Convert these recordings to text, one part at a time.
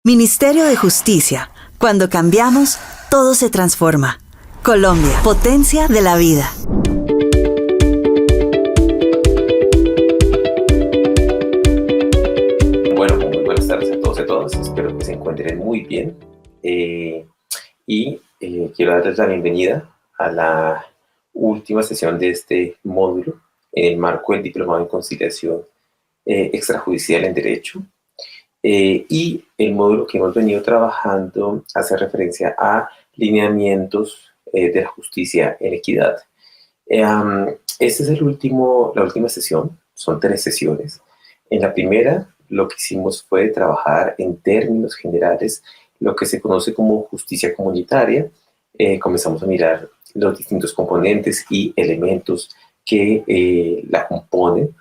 Ministerio de Justicia. Cuando cambiamos, todo se transforma. Colombia, potencia de la vida. Bueno, muy buenas tardes a todos y a todas. Espero que se encuentren muy bien. Quiero darles la bienvenida a la última sesión de este módulo en el marco del Diplomado en Conciliación Extrajudicial en Derecho. Y el módulo que hemos venido trabajando hace referencia a lineamientos de la justicia en equidad. Esta es la última sesión, son 3 sesiones. En la primera, lo que hicimos fue trabajar en términos generales lo que se conoce como justicia comunitaria. Comenzamos a mirar los distintos componentes y elementos que la componen,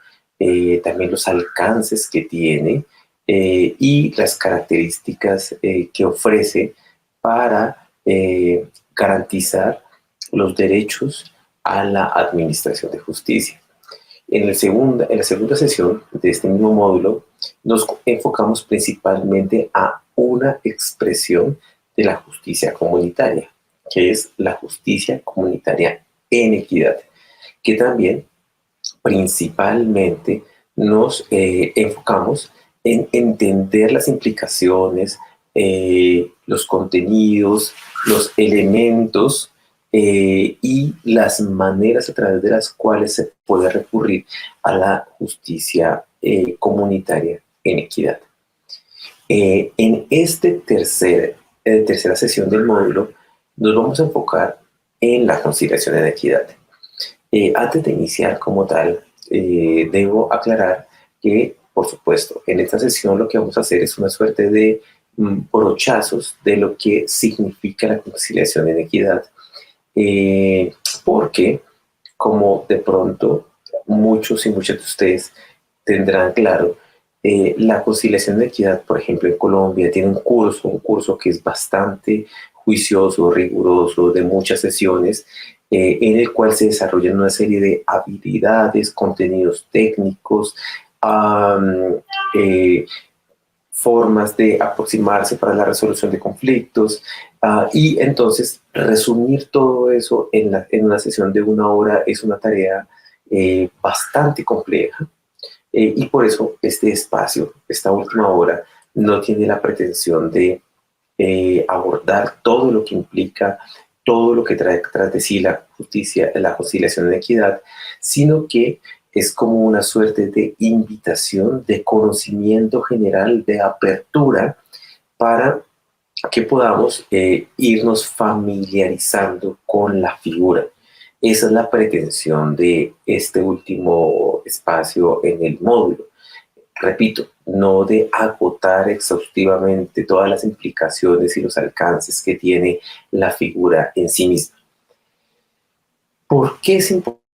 también los alcances que tiene, y las características que ofrece para garantizar los derechos a la administración de justicia. En la segunda sesión de este mismo módulo nos enfocamos principalmente a una expresión de la justicia comunitaria, que es la justicia comunitaria en equidad, que también principalmente nos enfocamos en entender las implicaciones, los contenidos, los elementos y las maneras a través de las cuales se puede recurrir a la justicia comunitaria en equidad. En esta tercera sesión del módulo nos vamos a enfocar en la conciliación en equidad. Antes de iniciar como tal, debo aclarar que, por supuesto, en esta sesión lo que vamos a hacer es una suerte de brochazos de lo que significa la conciliación en equidad, porque, como de pronto muchos y muchas de ustedes tendrán claro, la conciliación de equidad, por ejemplo, en Colombia tiene un curso que es bastante juicioso, riguroso, de muchas sesiones, en el cual se desarrollan una serie de habilidades, contenidos técnicos, formas de aproximarse para la resolución de conflictos, y entonces resumir todo eso en una sesión de 1 hora es una tarea bastante compleja, y por eso este espacio, esta última hora, no tiene la pretensión de abordar todo lo que implica, todo lo que trae tras de sí la conciliación en equidad, sino que es como una suerte de invitación, de conocimiento general, de apertura, para que podamos irnos familiarizando con la figura. Esa es la pretensión de este último espacio en el módulo. Repito, no de agotar exhaustivamente todas las implicaciones y los alcances que tiene la figura en sí misma. ¿Por qué es importante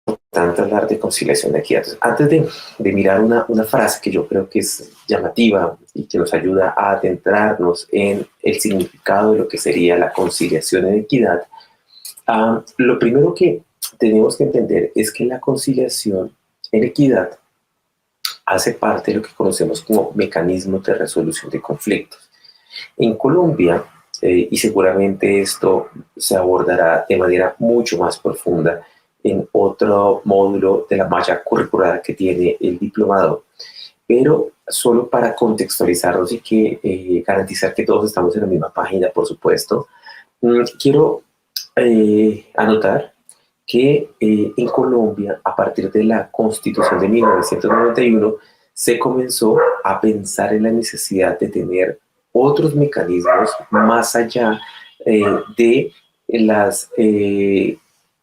hablar de conciliación de equidad? Antes de mirar una frase que yo creo que es llamativa y que nos ayuda a adentrarnos en el significado de lo que sería la conciliación en equidad, lo primero que tenemos que entender es que la conciliación en equidad hace parte de lo que conocemos como mecanismos de resolución de conflictos. En Colombia, y seguramente esto se abordará de manera mucho más profunda en otro módulo de la malla curricular que tiene el diplomado, pero solo para contextualizarnos y que garantizar que todos estamos en la misma página, por supuesto, quiero anotar que en Colombia, a partir de la Constitución de 1991, se comenzó a pensar en la necesidad de tener otros mecanismos más allá de las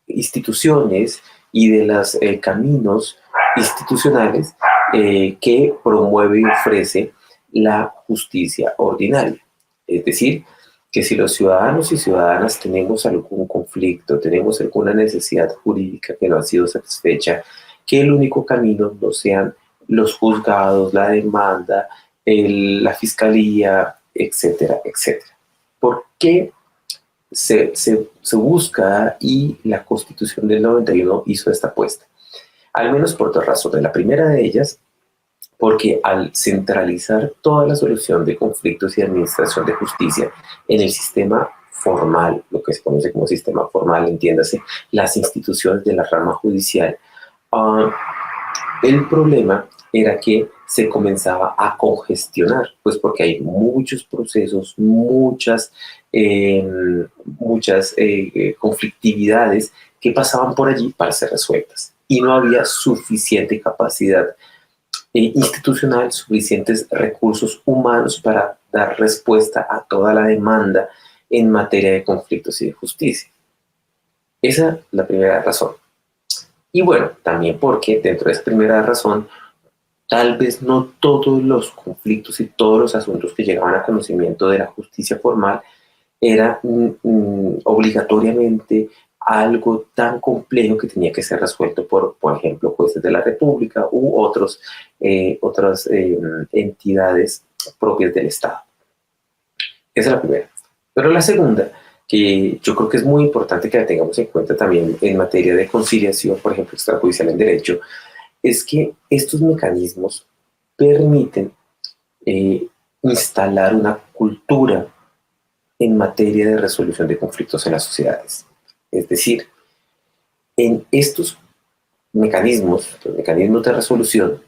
instituciones y de los caminos institucionales que promueve y ofrece la justicia ordinaria. Es decir, que si los ciudadanos y ciudadanas tenemos algún conflicto, tenemos alguna necesidad jurídica que no ha sido satisfecha, que el único camino no sean los juzgados, la demanda, la fiscalía, etcétera, etcétera. ¿Por qué se busca y la Constitución del 91 hizo esta apuesta? Al menos por 2 razones. La primera de ellas porque al centralizar toda la solución de conflictos y administración de justicia en el sistema formal, lo que se conoce como sistema formal, entiéndase, las instituciones de la rama judicial, uh, el problema era que se comenzaba a congestionar, pues porque hay muchos procesos, conflictividades que pasaban por allí para ser resueltas y no había suficiente capacidad institucional, suficientes recursos humanos para dar respuesta a toda la demanda en materia de conflictos y de justicia. Esa es la primera razón. Y bueno, también porque dentro de esa primera razón, tal vez no todos los conflictos y todos los asuntos que llegaban a conocimiento de la justicia formal era obligatoriamente algo tan complejo que tenía que ser resuelto por ejemplo, jueces de la República u otras entidades propias del Estado. Esa es la primera. Pero la segunda, que yo creo que es muy importante que la tengamos en cuenta también en materia de conciliación, por ejemplo, extrajudicial en derecho, es que estos mecanismos permiten instalar una cultura en materia de resolución de conflictos en las sociedades. Es decir, en estos mecanismos, los mecanismos de resolución,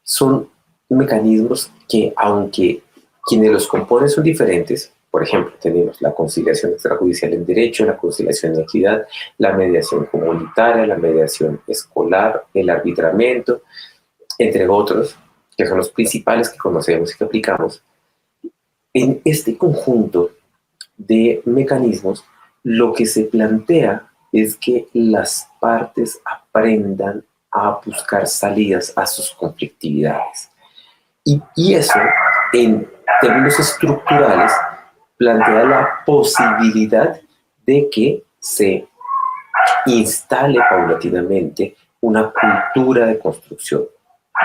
son mecanismos que, aunque quienes los componen son diferentes, por ejemplo, tenemos la conciliación extrajudicial en derecho, la conciliación en equidad, la mediación comunitaria, la mediación escolar, el arbitramiento, entre otros, que son los principales que conocemos y que aplicamos. En este conjunto de mecanismos, lo que se plantea es que las partes aprendan a buscar salidas a sus conflictividades. Y eso, en términos estructurales, plantea la posibilidad de que se instale paulatinamente una cultura de construcción,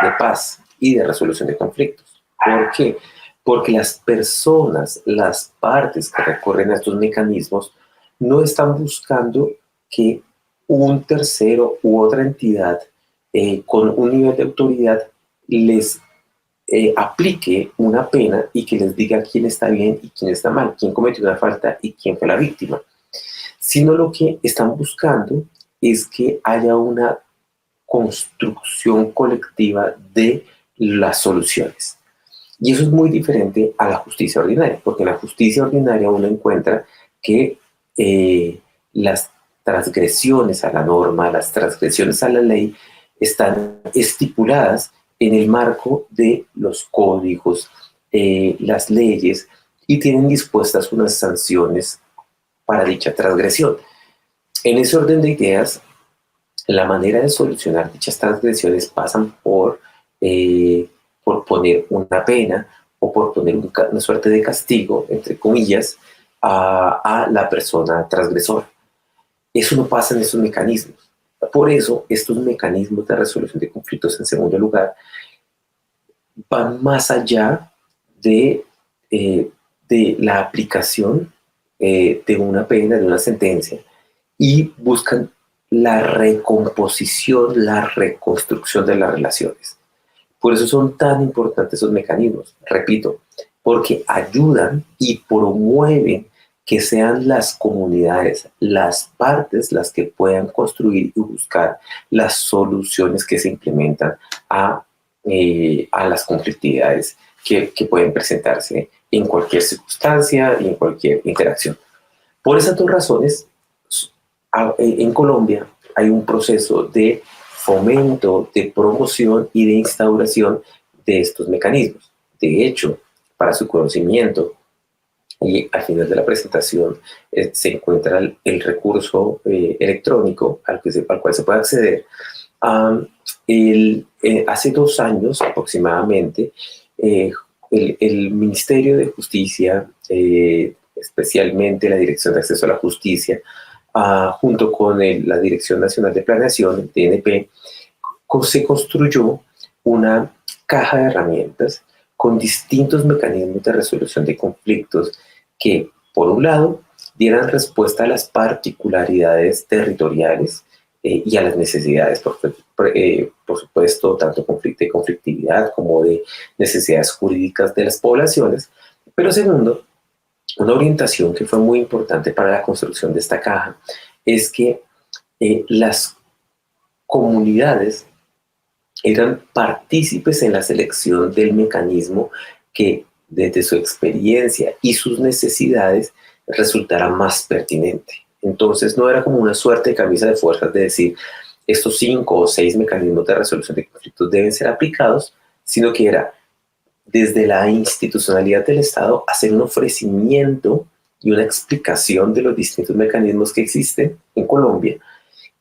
de paz y de resolución de conflictos. ¿Por qué? Porque las personas, las partes que recorren a estos mecanismos, no están buscando que un tercero u otra entidad con un nivel de autoridad les aplique una pena y que les diga quién está bien y quién está mal, quién cometió una falta y quién fue la víctima, sino lo que están buscando es que haya una construcción colectiva de las soluciones. Y eso es muy diferente a la justicia ordinaria, porque en la justicia ordinaria uno encuentra que las transgresiones a la norma, las transgresiones a la ley están estipuladas en el marco de los códigos, las leyes, y tienen dispuestas unas sanciones para dicha transgresión. En ese orden de ideas, la manera de solucionar dichas transgresiones pasan por poner una pena o por poner una suerte de castigo, entre comillas, a la persona transgresora. Eso no pasa en esos mecanismos. Por eso, estos mecanismos de resolución de conflictos, en segundo lugar, van más allá de la aplicación de una pena, de una sentencia, y buscan la recomposición, la reconstrucción de las relaciones. Por eso son tan importantes esos mecanismos, repito, porque ayudan y promueven que sean las comunidades, las partes, las que puedan construir y buscar las soluciones que se implementan a las conflictividades que pueden presentarse en cualquier circunstancia y en cualquier interacción. Por esas dos razones, en Colombia hay un proceso de fomento, de promoción y de instauración de estos mecanismos. De hecho, para su conocimiento, y al final de la presentación se encuentra el recurso electrónico al cual se puede acceder. Hace 2 años aproximadamente, el Ministerio de Justicia, especialmente la Dirección de Acceso a la Justicia, junto con la Dirección Nacional de Planeación, el DNP, se construyó una caja de herramientas con distintos mecanismos de resolución de conflictos que, por un lado, dieran respuesta a las particularidades territoriales y a las necesidades, por supuesto, tanto de conflictividad como de necesidades jurídicas de las poblaciones. Pero segundo, una orientación que fue muy importante para la construcción de esta caja es que las comunidades eran partícipes en la selección del mecanismo que desde su experiencia y sus necesidades resultara más pertinente. Entonces no era como una suerte de camisa de fuerzas de decir estos 5 o 6 mecanismos de resolución de conflictos deben ser aplicados, sino que era desde la institucionalidad del Estado hacer un ofrecimiento y una explicación de los distintos mecanismos que existen en Colombia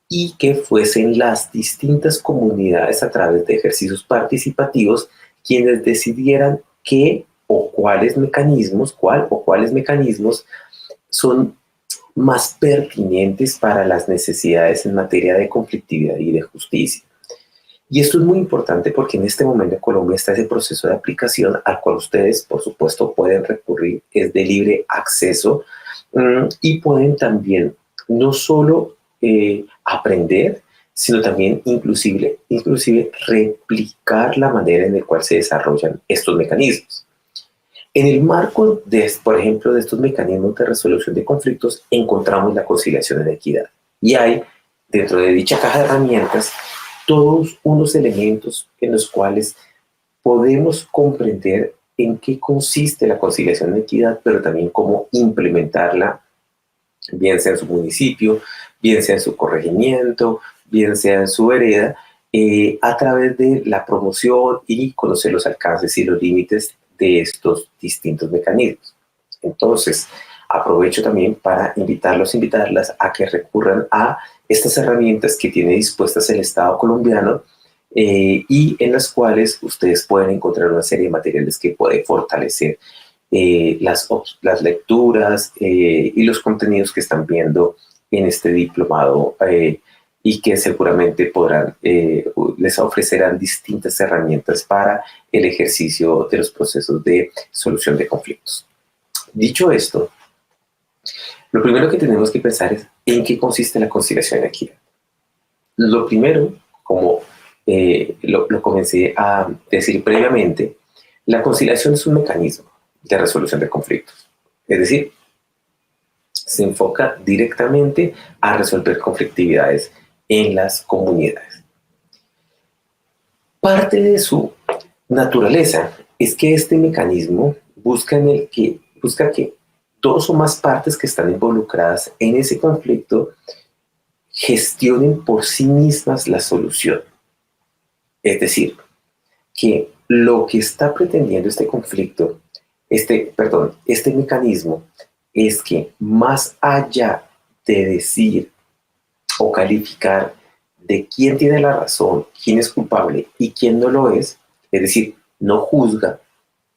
y que fuesen las distintas comunidades a través de ejercicios participativos quienes decidieran qué o cuáles mecanismos, cuál o cuáles mecanismos son más pertinentes para las necesidades en materia de conflictividad y de justicia. Y esto es muy importante porque en este momento en Colombia está ese proceso de aplicación al cual ustedes, por supuesto, pueden recurrir, es de libre acceso y pueden también no solo aprender, sino también inclusive replicar la manera en la cual se desarrollan estos mecanismos. En el marco, por ejemplo, de estos mecanismos de resolución de conflictos, encontramos la conciliación en equidad. Y hay, dentro de dicha caja de herramientas, todos unos elementos en los cuales podemos comprender en qué consiste la conciliación en equidad, pero también cómo implementarla, bien sea en su municipio, bien sea en su corregimiento, bien sea en su vereda, a través de la promoción y conocer los alcances y los límites de estos distintos mecanismos. Entonces, aprovecho también para invitarlas a que recurran a estas herramientas que tiene dispuestas el Estado colombiano y en las cuales ustedes pueden encontrar una serie de materiales que pueden fortalecer las lecturas y los contenidos que están viendo en este diplomado y que seguramente les ofrecerán distintas herramientas para el ejercicio de los procesos de solución de conflictos. Dicho esto, lo primero que tenemos que pensar es en qué consiste la conciliación en equidad. Lo primero, como lo comencé a decir previamente, la conciliación es un mecanismo de resolución de conflictos. Es decir, se enfoca directamente a resolver conflictividades en las comunidades. Parte de su naturaleza es que este mecanismo busca que dos o más partes que están involucradas en ese conflicto gestionen por sí mismas la solución. Es decir, que lo que está pretendiendo este mecanismo es que más allá de decir o calificar de quién tiene la razón, quién es culpable y quién no lo es decir, no juzga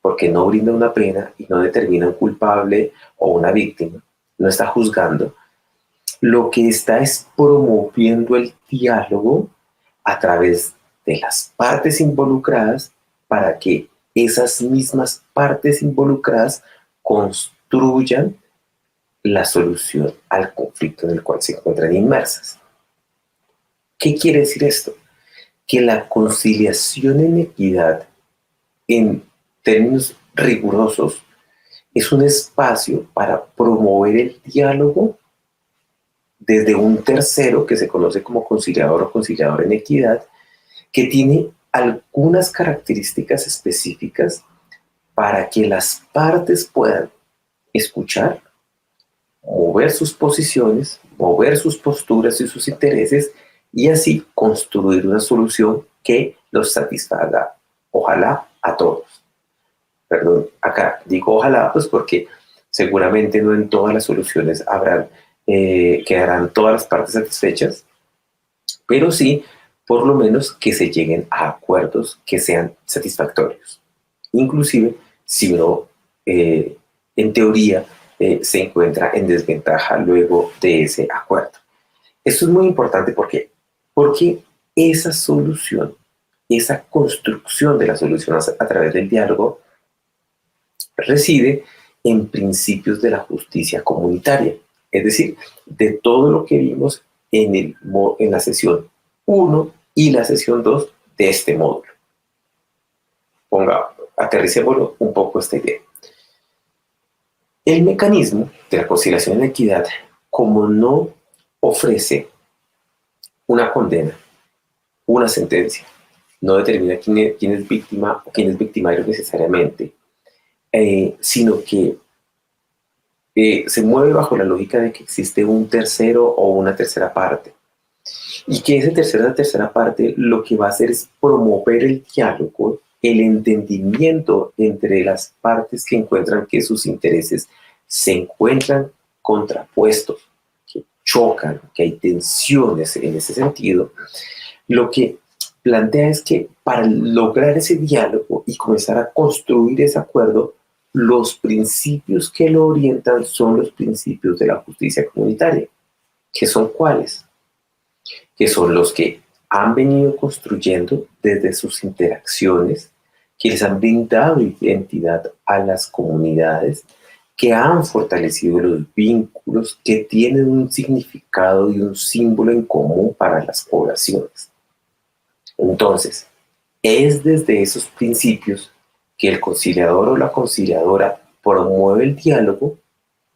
porque no brinda una pena y no determina un culpable o una víctima, no está juzgando, lo que está es promoviendo el diálogo a través de las partes involucradas para que esas mismas partes involucradas construyan la solución al conflicto en el cual se encuentran inmersas. ¿Qué quiere decir esto? Que la conciliación en equidad, en términos rigurosos, es un espacio para promover el diálogo desde un tercero que se conoce como conciliador o conciliador en equidad, que tiene algunas características específicas para que las partes puedan escuchar, mover sus posiciones, mover sus posturas y sus intereses y así construir una solución que los satisfaga, ojalá, a todos. Perdón, acá digo ojalá, pues porque seguramente no en todas las soluciones quedarán todas las partes satisfechas, pero sí, por lo menos que se lleguen a acuerdos que sean satisfactorios. Inclusive, si uno, en teoría, se encuentra en desventaja luego de ese acuerdo. Esto es muy importante porque esa solución, esa construcción de la solución a través del diálogo reside en principios de la justicia comunitaria, es decir, de todo lo que vimos en la sesión 1 y la sesión 2 de este módulo. Aterricémoslo un poco esta idea. El mecanismo de la conciliación en equidad, como no ofrece una condena, una sentencia, no determina quién es víctima o quién es victimario necesariamente, sino que se mueve bajo la lógica de que existe un tercero o una tercera parte. Y que esa tercera parte lo que va a hacer es promover el diálogo, el entendimiento entre las partes que encuentran que sus intereses se encuentran contrapuestos, que chocan, que hay tensiones en ese sentido. Lo que plantea es que para lograr ese diálogo y comenzar a construir ese acuerdo, los principios que lo orientan son los principios de la justicia comunitaria. ¿Qué son cuáles? Que son los que han venido construyendo desde sus interacciones, que les han brindado identidad a las comunidades, que han fortalecido los vínculos, que tienen un significado y un símbolo en común para las poblaciones. Entonces, es desde esos principios que el conciliador o la conciliadora promueve el diálogo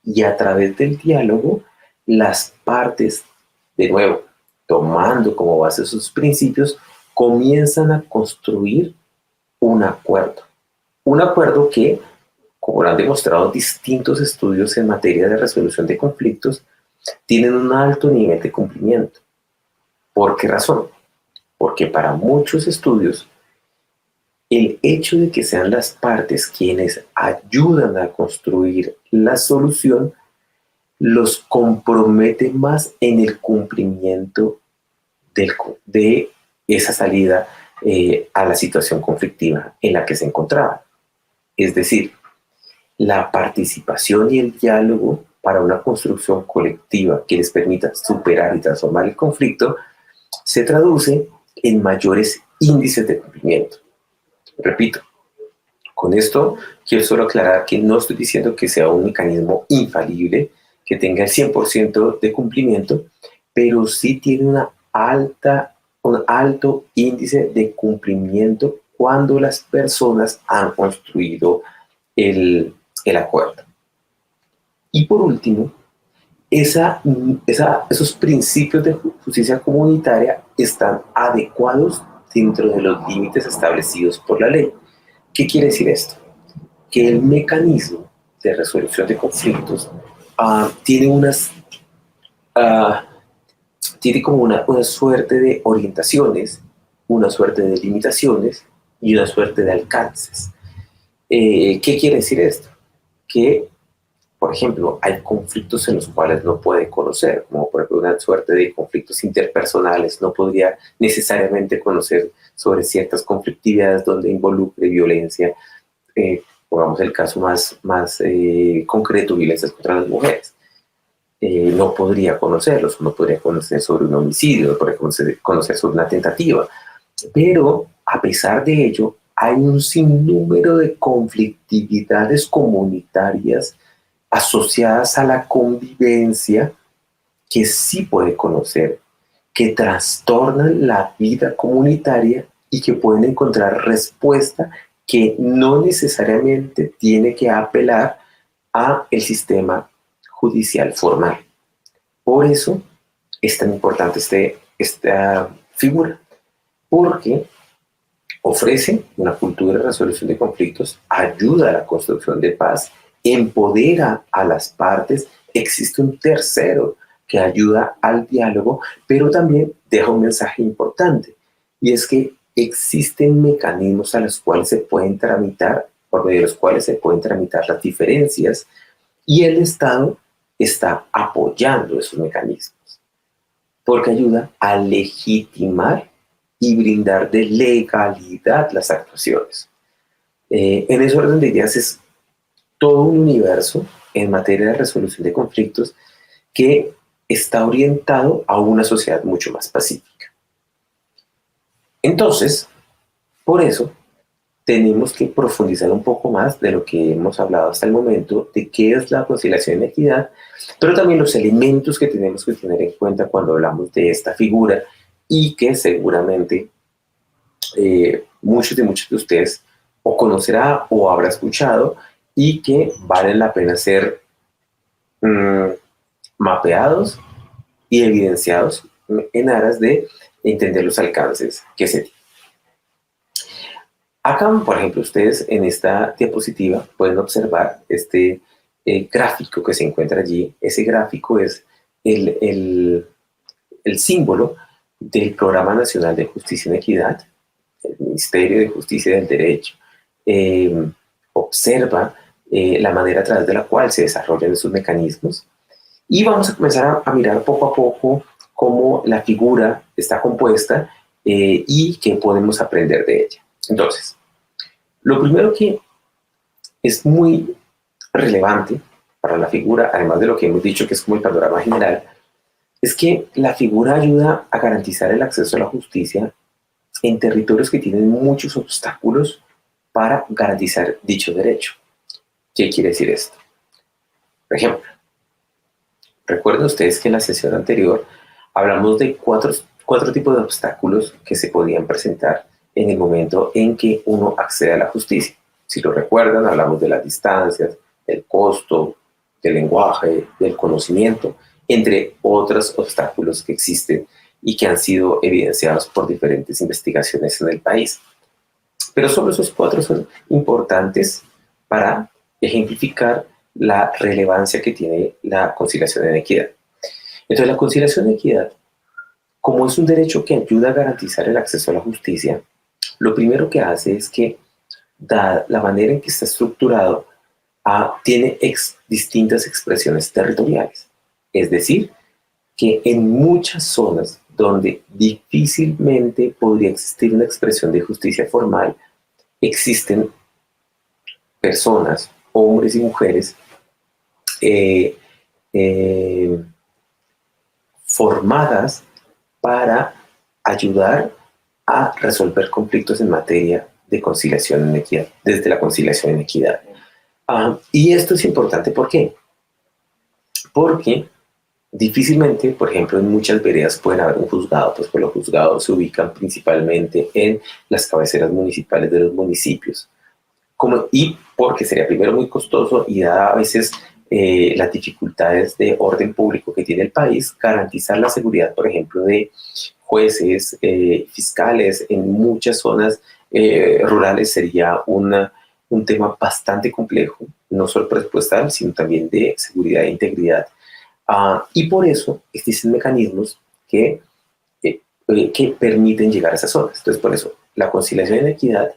y a través del diálogo las partes, de nuevo, tomando como base sus principios, comienzan a construir un acuerdo. Un acuerdo que, como lo han demostrado distintos estudios en materia de resolución de conflictos, tienen un alto nivel de cumplimiento. ¿Por qué razón? Porque para muchos estudios, el hecho de que sean las partes quienes ayudan a construir la solución los compromete más en el cumplimiento de esa salida a la situación conflictiva en la que se encontraban. Es decir, la participación y el diálogo para una construcción colectiva que les permita superar y transformar el conflicto se traduce en mayores índices de cumplimiento. Repito, con esto quiero solo aclarar que no estoy diciendo que sea un mecanismo infalible, que tenga el 100% de cumplimiento, pero sí tiene un alto índice de cumplimiento cuando las personas han construido el acuerdo. Y por último, esos principios de justicia comunitaria están adecuados dentro de los límites establecidos por la ley. ¿Qué quiere decir esto? Que el mecanismo de resolución de conflictos tiene como una suerte de orientaciones, una suerte de limitaciones y una suerte de alcances. ¿Qué quiere decir esto? Que, por ejemplo, hay conflictos en los cuales no puede conocer, como por ejemplo una suerte de conflictos interpersonales, no podría necesariamente conocer sobre ciertas conflictividades donde involucre violencia, pongamos el caso más concreto, violencias contra las mujeres. No podría conocerlos, no podría conocer sobre un homicidio, no podría conocer sobre una tentativa, pero a pesar de ello hay un sinnúmero de conflictividades comunitarias asociadas a la convivencia que sí puede conocer, que trastornan la vida comunitaria y que pueden encontrar respuesta que no necesariamente tiene que apelar a el sistema judicial formal. Por eso es tan importante esta figura, porque ofrece una cultura de resolución de conflictos, ayuda a la construcción de paz, empodera a las partes, existe un tercero que ayuda al diálogo, pero también deja un mensaje importante, y es que existen mecanismos a los cuales se pueden tramitar, por medio de los cuales se pueden tramitar las diferencias, y el Estado está apoyando esos mecanismos, porque ayuda a legitimar y brindar de legalidad las actuaciones. En ese orden de ideas es todo un universo en materia de resolución de conflictos que está orientado a una sociedad mucho más pacífica. Entonces, por eso, tenemos que profundizar un poco más de lo que hemos hablado hasta el momento, de qué es la conciliación y equidad, pero también los elementos que tenemos que tener en cuenta cuando hablamos de esta figura y que seguramente muchos de ustedes o conocerá o habrá escuchado y que valen la pena ser mapeados y evidenciados en aras de entender los alcances que se tienen. Acá, por ejemplo, ustedes en esta diapositiva pueden observar este gráfico que se encuentra allí. Ese gráfico es el símbolo del Programa Nacional de Justicia y Equidad, el Ministerio de Justicia y del Derecho. Observa la manera a través de la cual se desarrollan esos mecanismos y vamos a comenzar a mirar poco a poco cómo la figura está compuesta y qué podemos aprender de ella. Entonces, lo primero que es muy relevante para la figura, además de lo que hemos dicho que es como el panorama general, es que la figura ayuda a garantizar el acceso a la justicia en territorios que tienen muchos obstáculos para garantizar dicho derecho. ¿Qué quiere decir esto? Por ejemplo, recuerden ustedes que en la sesión anterior hablamos de cuatro tipos de obstáculos que se podían presentar en el momento en que uno accede a la justicia. Si lo recuerdan, hablamos de las distancias, del costo, del lenguaje, del conocimiento, entre otros obstáculos que existen y que han sido evidenciados por diferentes investigaciones en el país. Pero solo esos cuatro son importantes para ejemplificar la relevancia que tiene la conciliación en equidad. Entonces, la conciliación en equidad, como es un derecho que ayuda a garantizar el acceso a la justicia, lo primero que hace es que, dada la manera en que está estructurado, tiene distintas expresiones territoriales. Es decir, que en muchas zonas donde difícilmente podría existir una expresión de justicia formal, existen personas, hombres y mujeres, formadas para ayudar a resolver conflictos en materia de conciliación en equidad, desde la conciliación en equidad. Y esto es importante, ¿por qué? Porque difícilmente, por ejemplo, en muchas veredas pueden haber un juzgado, pues los juzgados se ubican principalmente en las cabeceras municipales de los municipios. Y porque sería primero muy costoso y dada a veces las dificultades de orden público que tiene el país, garantizar la seguridad, por ejemplo, de jueces, fiscales en muchas zonas rurales sería un tema bastante complejo, no solo presupuestal, sino también de seguridad e integridad. Y por eso existen mecanismos que permiten llegar a esas zonas. Entonces, por eso, la conciliación en equidad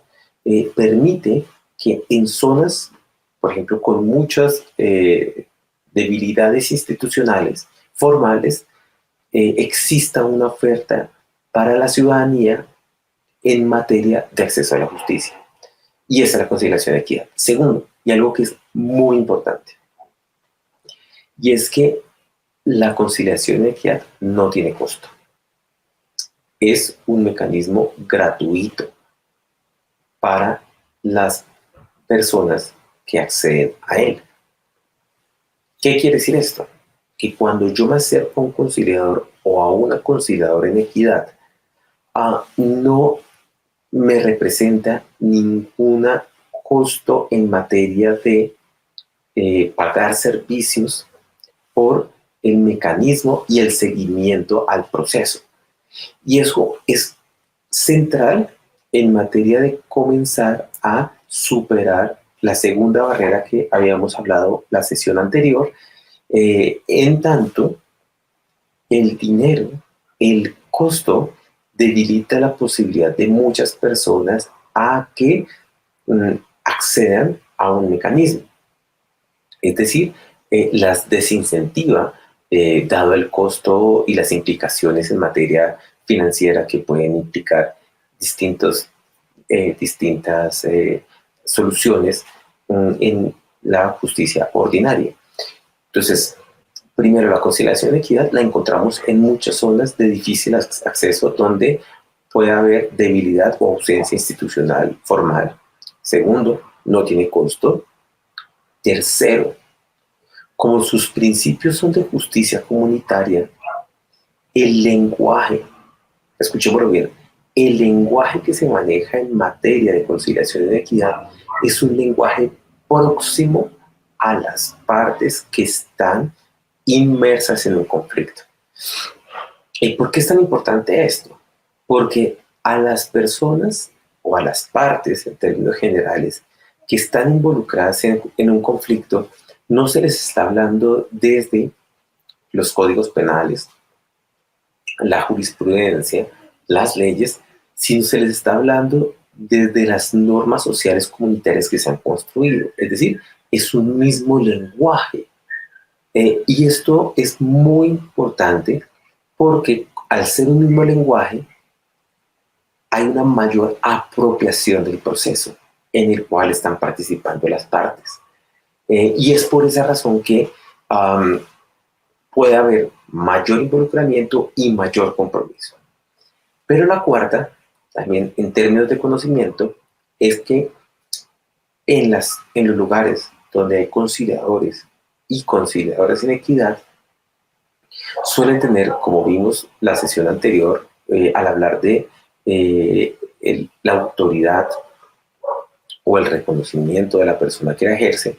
permite que en zonas, por ejemplo, con muchas debilidades institucionales, formales, exista una oferta para la ciudadanía en materia de acceso a la justicia. Y esa es la conciliación de equidad. Segundo, y algo que es muy importante, y es que la conciliación de equidad no tiene costo. Es un mecanismo gratuito para las personas que acceden a él. ¿Qué quiere decir esto? Que cuando yo me acerco a un conciliador o a una conciliadora en equidad, no me representa ningún costo en materia de pagar servicios por el mecanismo y el seguimiento al proceso. Y eso es central en materia de comenzar a superar la segunda barrera que habíamos hablado la sesión anterior, en tanto el dinero, el costo, debilita la posibilidad de muchas personas a que accedan a un mecanismo. Es decir, las desincentiva, dado el costo y las implicaciones en materia financiera que pueden implicar distintas soluciones en la justicia ordinaria. Entonces, primero, la conciliación de equidad la encontramos en muchas zonas de difícil acceso donde puede haber debilidad o ausencia institucional formal Segundo, no tiene costo. Tercero, como sus principios son de justicia comunitaria, el lenguaje, escuchémoslo bien, el lenguaje que se maneja en materia de conciliación y de equidad es un lenguaje próximo a las partes que están inmersas en un conflicto. ¿Y por qué es tan importante esto? Porque a las personas o a las partes, en términos generales, que están involucradas en un conflicto, no se les está hablando desde los códigos penales, la jurisprudencia, las leyes, sino se les está hablando desde las normas sociales comunitarias que se han construido. Es decir, es un mismo lenguaje. Y esto es muy importante porque al ser un mismo lenguaje, hay una mayor apropiación del proceso en el cual están participando las partes. Y es por esa razón que puede haber mayor involucramiento y mayor compromiso. Pero la cuarta, también en términos de conocimiento, es que en los lugares donde hay conciliadores y conciliadoras en equidad, suelen tener, como vimos la sesión anterior, al hablar de la autoridad o el reconocimiento de la persona que la ejerce,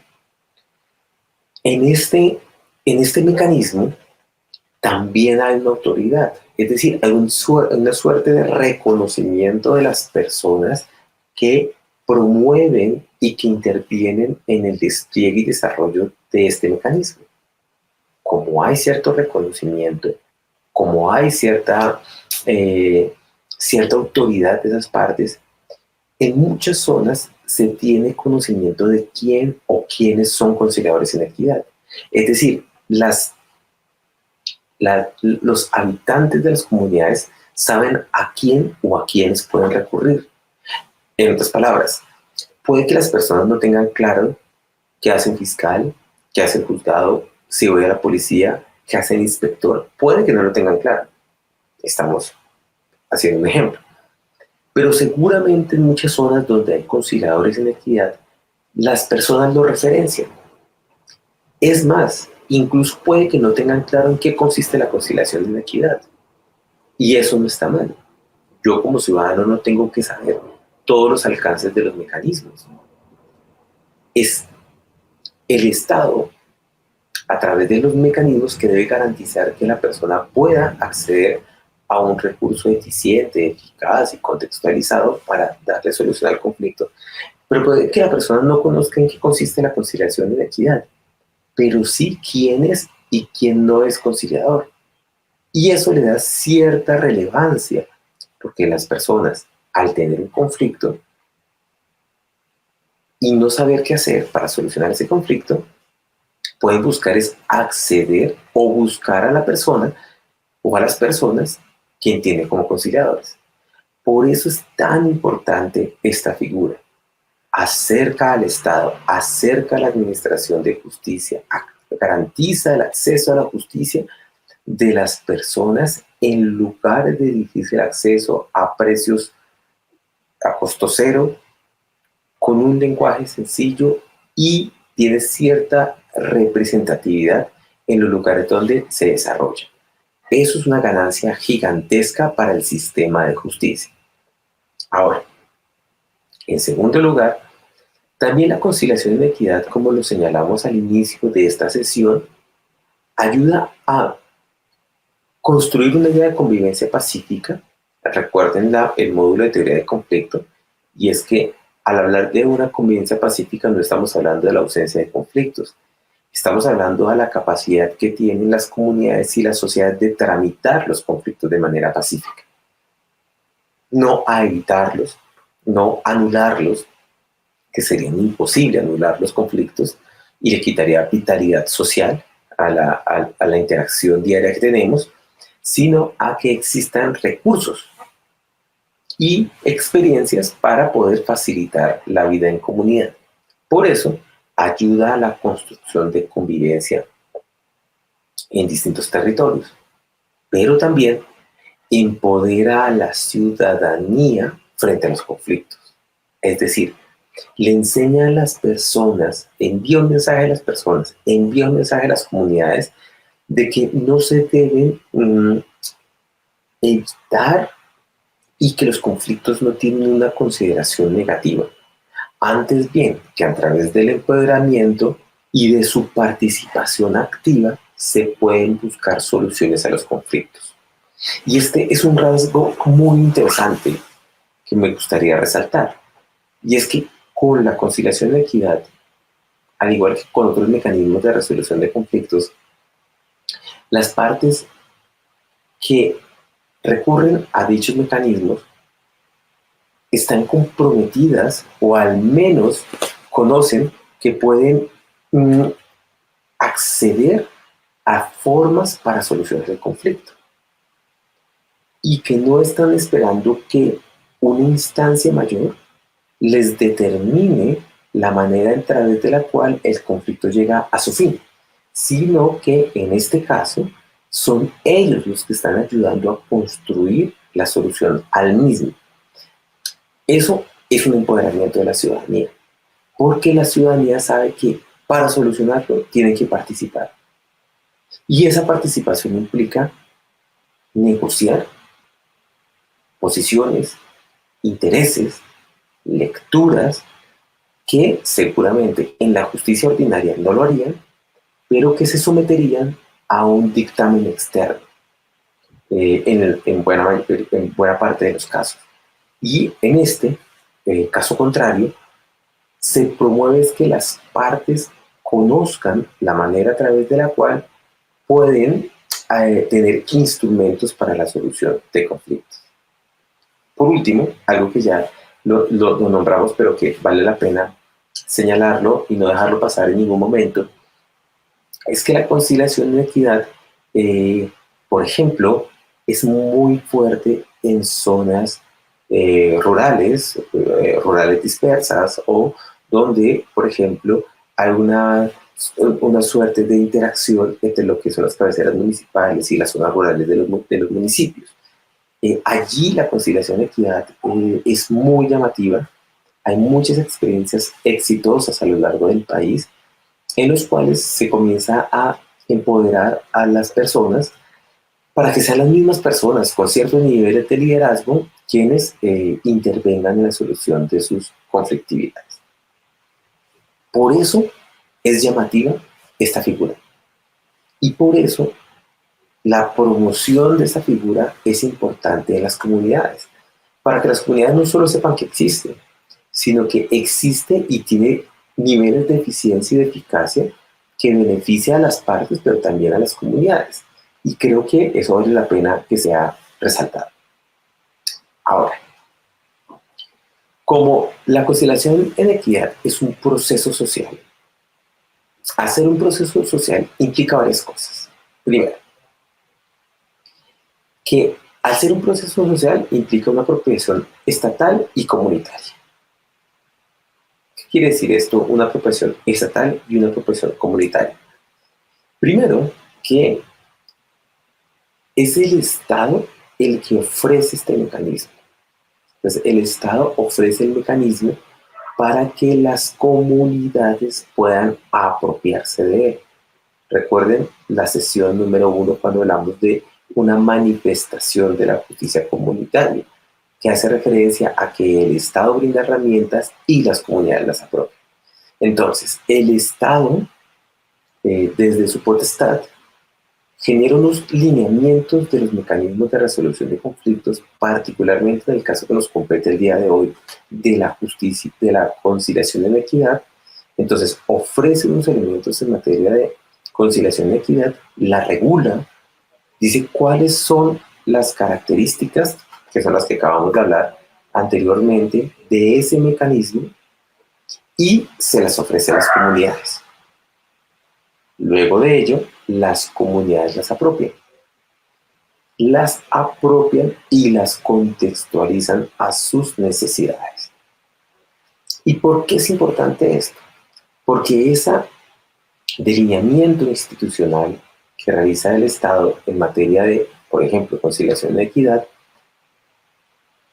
en este mecanismo también hay una autoridad, es decir, hay una suerte de reconocimiento de las personas que promueven y que intervienen en el despliegue y desarrollo de este mecanismo. Como hay cierto reconocimiento, como hay cierta autoridad de esas partes, en muchas zonas se tiene conocimiento de quién o quiénes son conciliadores en equidad. Es decir, los habitantes de las comunidades saben a quién o a quiénes pueden recurrir. En otras palabras, puede que las personas no tengan claro qué hace un fiscal, qué hace el juzgado, si voy a la policía, qué hace el inspector. Puede que no lo tengan claro. Estamos haciendo un ejemplo. Pero seguramente en muchas zonas donde hay conciliadores en equidad, las personas lo referencian. Es más, incluso puede que no tengan claro en qué consiste la conciliación en equidad. Y eso no está mal. Yo como ciudadano no tengo que saber todos los alcances de los mecanismos. Es el Estado, a través de los mecanismos, que debe garantizar que la persona pueda acceder a un recurso eficiente, eficaz y contextualizado para darle solución al conflicto. Pero puede que la persona no conozca en qué consiste la conciliación y la equidad, pero sí quién es y quién no es conciliador. Y eso le da cierta relevancia, porque las personas, al tener un conflicto y no saber qué hacer para solucionar ese conflicto, pueden buscar es acceder o buscar a la persona o a las personas que entienden como conciliadores. Por eso es tan importante esta figura. Acerca al Estado, acerca a la administración de justicia, garantiza el acceso a la justicia de las personas en lugares de difícil acceso a precios a costo cero, con un lenguaje sencillo y tiene cierta representatividad en los lugares donde se desarrolla. Eso es una ganancia gigantesca para el sistema de justicia. Ahora, en segundo lugar, también la conciliación y equidad, como lo señalamos al inicio de esta sesión, ayuda a construir una idea de convivencia pacífica. Recuerden el módulo de teoría de conflicto, y es que al hablar de una convivencia pacífica no estamos hablando de la ausencia de conflictos, estamos hablando de la capacidad que tienen las comunidades y las sociedades de tramitar los conflictos de manera pacífica. No a evitarlos, no anularlos, que sería imposible anular los conflictos y le quitaría vitalidad social a la interacción diaria que tenemos, sino a que existan recursos y experiencias para poder facilitar la vida en comunidad. Por eso, ayuda a la construcción de convivencia en distintos territorios, pero también empodera a la ciudadanía frente a los conflictos. Es decir, le enseña a las personas, envía un mensaje a las personas, envía un mensaje a las comunidades de que no se deben evitar y que los conflictos no tienen una consideración negativa. Antes bien, que a través del empoderamiento y de su participación activa se pueden buscar soluciones a los conflictos. Y este es un rasgo muy interesante que me gustaría resaltar. Y es que con la conciliación de equidad, al igual que con otros mecanismos de resolución de conflictos, las partes que recurren a dichos mecanismos están comprometidas o al menos conocen que pueden acceder a formas para solucionar el conflicto y que no están esperando que una instancia mayor les determine la manera a través de la cual el conflicto llega a su fin, sino que en este caso son ellos los que están ayudando a construir la solución al mismo. Eso es un empoderamiento de la ciudadanía, porque la ciudadanía sabe que para solucionarlo tienen que participar. Y esa participación implica negociar posiciones, intereses, lecturas que seguramente en la justicia ordinaria no lo harían, pero que se someterían a un dictamen externo en buena parte de los casos. Y en este caso contrario, se promueve es que las partes conozcan la manera a través de la cual pueden tener instrumentos para la solución de conflictos. Por último, algo que ya lo nombramos, pero que vale la pena señalarlo y no dejarlo pasar en ningún momento, es que la conciliación de equidad, por ejemplo, es muy fuerte en zonas rurales dispersas o donde, por ejemplo, hay una suerte de interacción entre lo que son las cabeceras municipales y las zonas rurales de los municipios. Allí la conciliación de equidad es muy llamativa. Hay muchas experiencias exitosas a lo largo del país en los cuales se comienza a empoderar a las personas para que sean las mismas personas con ciertos niveles de liderazgo quienes intervengan en la solución de sus conflictividades. Por eso es llamativa esta figura. Y por eso la promoción de esta figura es importante en las comunidades, para que las comunidades no solo sepan que existe, sino que existe y tiene niveles de eficiencia y de eficacia que beneficia a las partes, pero también a las comunidades. Y creo que eso vale la pena que sea resaltado. Ahora, como la conciliación en equidad es un proceso social, hacer un proceso social implica varias cosas. Primero, que al ser un proceso social implica una apropiación estatal y comunitaria. ¿Qué quiere decir esto? Una apropiación estatal y una apropiación comunitaria. Primero, que es el Estado el que ofrece este mecanismo. Entonces, el Estado ofrece el mecanismo para que las comunidades puedan apropiarse de él. Recuerden la sesión número 1 cuando hablamos de una manifestación de la justicia comunitaria, que hace referencia a que el Estado brinda herramientas y las comunidades las apropian. Entonces, el Estado, desde su potestad, genera unos lineamientos de los mecanismos de resolución de conflictos, particularmente en el caso que nos compete el día de hoy, de la justicia, de la conciliación de equidad. Entonces, ofrece unos elementos en materia de conciliación de equidad, la regula, dice cuáles son las características, que son las que acabamos de hablar anteriormente, de ese mecanismo y se las ofrece a las comunidades. Luego de ello, las comunidades las apropian y las contextualizan a sus necesidades. ¿Y por qué es importante esto? Porque ese delineamiento institucional que realiza el Estado en materia de, por ejemplo, conciliación de equidad,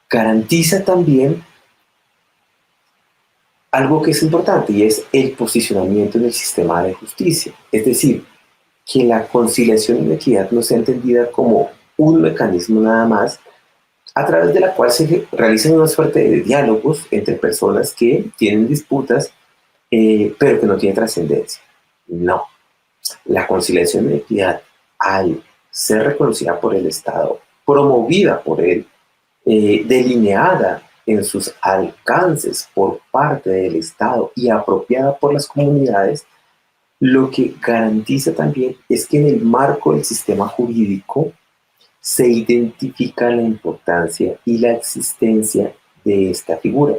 garantiza también algo que es importante y es el posicionamiento en el sistema de justicia. Es decir, que la conciliación y la equidad no sea entendida como un mecanismo nada más a través de la cual se realizan una suerte de diálogos entre personas que tienen disputas, pero que no tienen trascendencia. No, la conciliación y la equidad, al ser reconocida por el Estado, promovida por él, delineada en sus alcances por parte del Estado y apropiada por las comunidades, lo que garantiza también es que en el marco del sistema jurídico se identifica la importancia y la existencia de esta figura